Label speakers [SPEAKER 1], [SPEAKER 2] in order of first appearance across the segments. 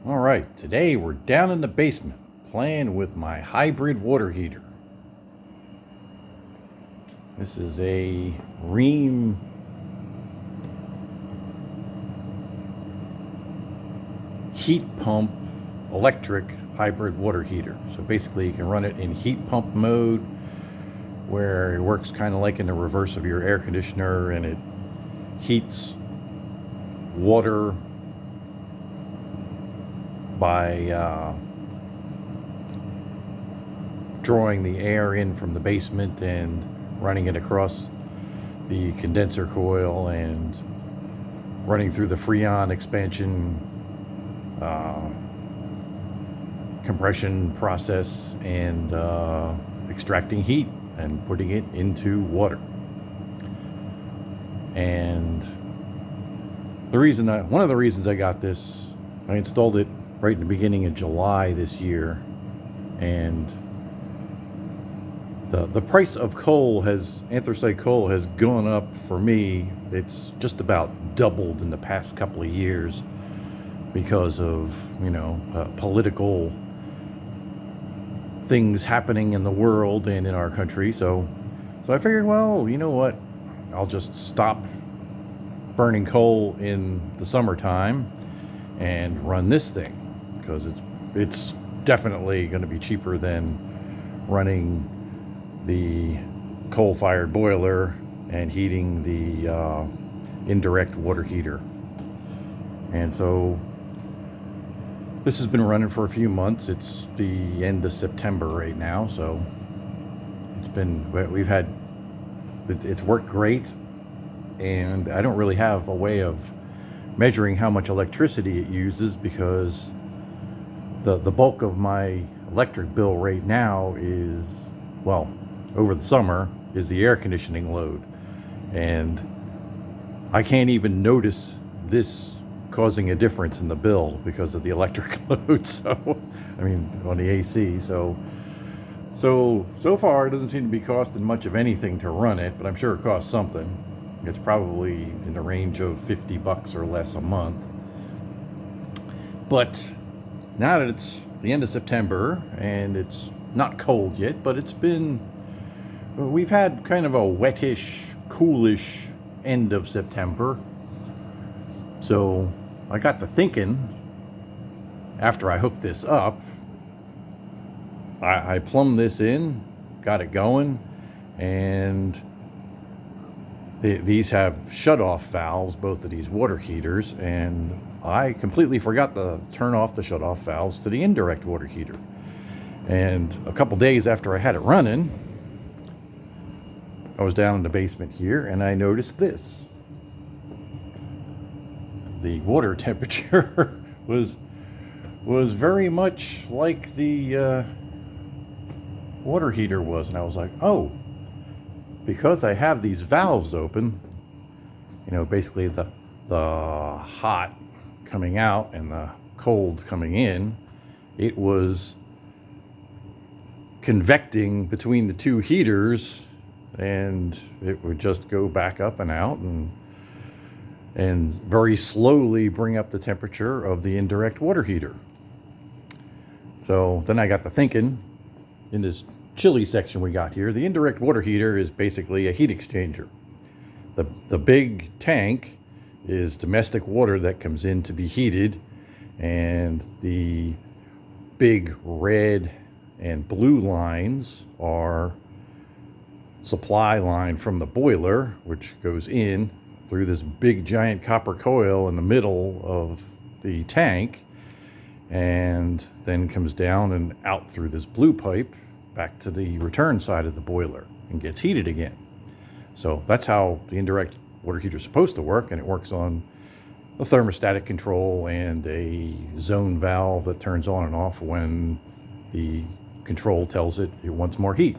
[SPEAKER 1] All right, today we're down in the basement playing with my hybrid water heater. This is a Ream heat pump electric hybrid water heater. So basically you can run it in heat pump mode where it works kind of like in the reverse of your air conditioner, and it heats water by drawing the air in from the basement and running it across the condenser coil and running through the Freon expansion compression process and extracting heat and putting it into water. And one of the reasons I got this, I installed it right in the beginning of July this year, and the price of anthracite coal has gone up for me. It's just about doubled in the past couple of years because of, political things happening in the world and in our country. So I figured, well, you know what? I'll just stop burning coal in the summertime and run this thing, because it's definitely going to be cheaper than running the coal-fired boiler and heating the indirect water heater. And so this has been running for a few months. It's the end of September right now, so it's worked great, and I don't really have a way of measuring how much electricity it uses, because the bulk of my electric bill right now is, well, over the summer, is the air conditioning load. And I can't even notice this causing a difference in the bill because of the electric load. So, on the AC. So far it doesn't seem to be costing much of anything to run it, but I'm sure it costs something. It's probably in the range of $50 or less a month. But now that it's the end of September and it's not cold yet, but we've had kind of a wettish, coolish end of September. So I got to thinking, after I hooked this up, I plumbed this in, got it going, and these have shut-off valves, both of these water heaters, and I completely forgot to turn off the shut-off valves to the indirect water heater. And a couple days after I had it running, I was down in the basement here, and I noticed this. The water temperature was very much like the water heater was, and I was like, oh, because I have these valves open, basically the hot coming out and the cold coming in, it was convecting between the two heaters, and it would just go back up and out and very slowly bring up the temperature of the indirect water heater. So then I got to thinking, in this chilly section we got here, the indirect water heater is basically a heat exchanger. The big tank is domestic water that comes in to be heated, and the big red and blue lines are supply line from the boiler, which goes in through this big giant copper coil in the middle of the tank, and then comes down and out through this blue pipe back to the return side of the boiler and gets heated again. So that's how the indirect water heater is supposed to work, and it works on a thermostatic control and a zone valve that turns on and off when the control tells it wants more heat.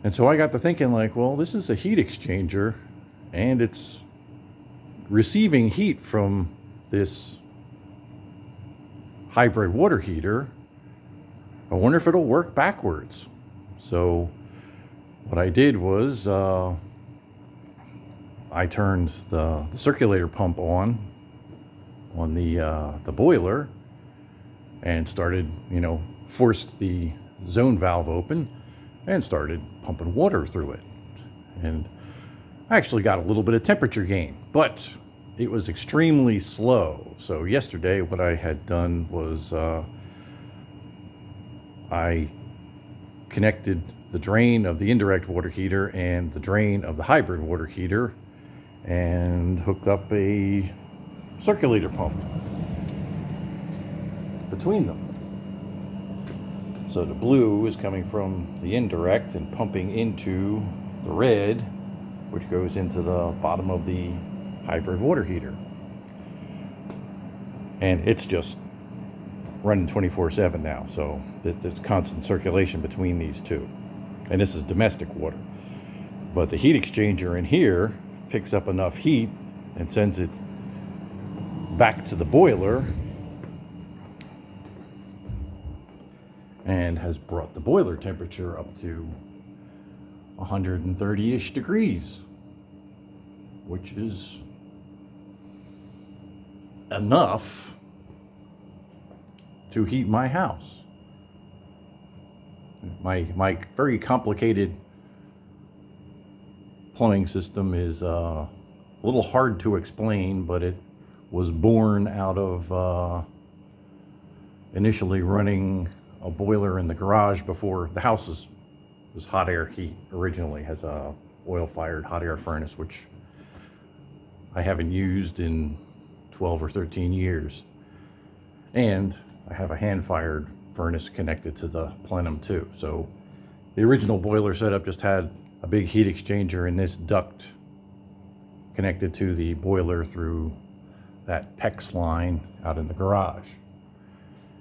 [SPEAKER 1] And so I got to thinking, like, well, this is a heat exchanger, and it's receiving heat from this hybrid water heater. I wonder if it'll work backwards. So what I did was I turned the circulator pump on on the boiler and started, forced the zone valve open and started pumping water through it. And I actually got a little bit of temperature gain, but it was extremely slow. So yesterday what I had done was I connected the drain of the indirect water heater and the drain of the hybrid water heater and hooked up a circulator pump between them. So the blue is coming from the indirect and pumping into the red, which goes into the bottom of the hybrid water heater. And it's just running 24/7 now, so there's constant circulation between these two. And this is domestic water. But the heat exchanger in here picks up enough heat and sends it back to the boiler and has brought the boiler temperature up to 130-ish degrees, which is enough to heat my house. My very complicated plumbing system is a little hard to explain, but it was born out of initially running a boiler in the garage before the house was hot air heat. Originally has a oil-fired hot air furnace, which I haven't used in 12 or 13 years. And I have a hand-fired furnace connected to the plenum too. So the original boiler setup just had a big heat exchanger in this duct connected to the boiler through that PEX line out in the garage.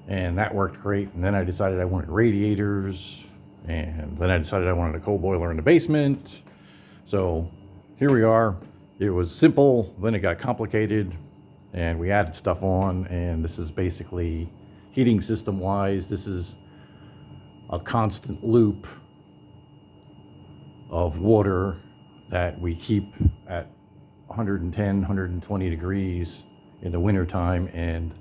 [SPEAKER 1] And that worked great. And then I decided I wanted radiators. And then I decided I wanted a coal boiler in the basement. So here we are. It was simple, then it got complicated, and we added stuff on. And this is basically, heating system wise, this is a constant loop of water that we keep at 110, 120 degrees in the wintertime. And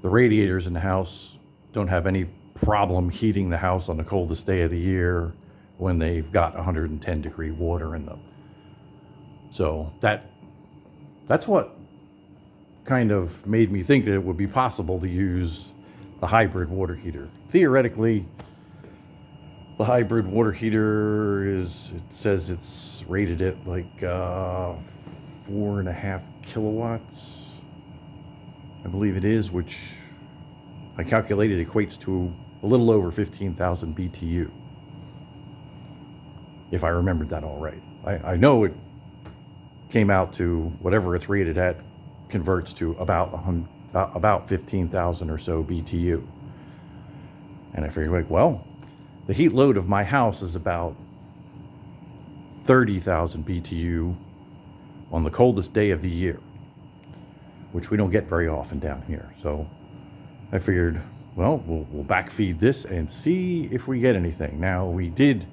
[SPEAKER 1] the radiators in the house don't have any problem heating the house on the coldest day of the year when they've got 110 degree water in them. So that's what kind of made me think that it would be possible to use the hybrid water heater. Theoretically, the hybrid water heater it says it's rated at like 4.5 kilowatts. I believe it is, which I calculated equates to a little over 15,000 BTU. If I remembered that all right. I know it came out to whatever it's rated at converts to about 15,000 or so BTU. And I figured, like, well, the heat load of my house is about 30,000 BTU on the coldest day of the year, which we don't get very often down here. So I figured, well, we'll backfeed this and see if we get anything. Now, we did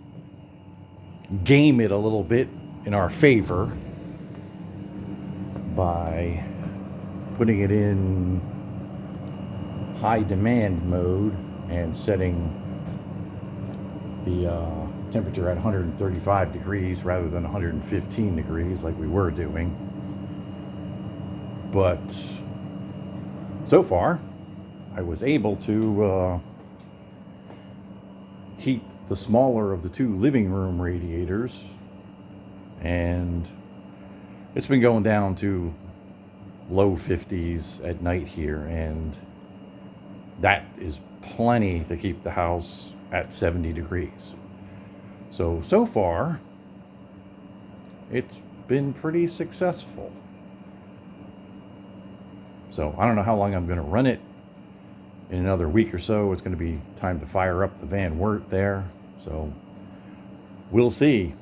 [SPEAKER 1] game it a little bit in our favor by putting it in high demand mode and setting the temperature at 135 degrees rather than 115 degrees like we were doing. But so far, I was able to heat the smaller of the two living room radiators, and it's been going down to low 50s at night here, and that is plenty to keep the house at 70 degrees. So far, it's been pretty successful. So I don't know how long I'm going to run it. In another week or so, it's going to be time to fire up the Van Wert there. So we'll see.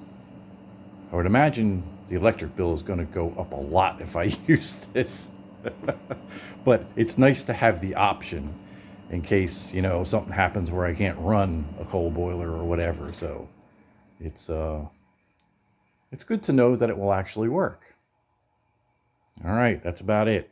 [SPEAKER 1] I would imagine the electric bill is going to go up a lot if I use this. But it's nice to have the option in case, something happens where I can't run a coal boiler or whatever. So it's good to know that it will actually work. All right, that's about it.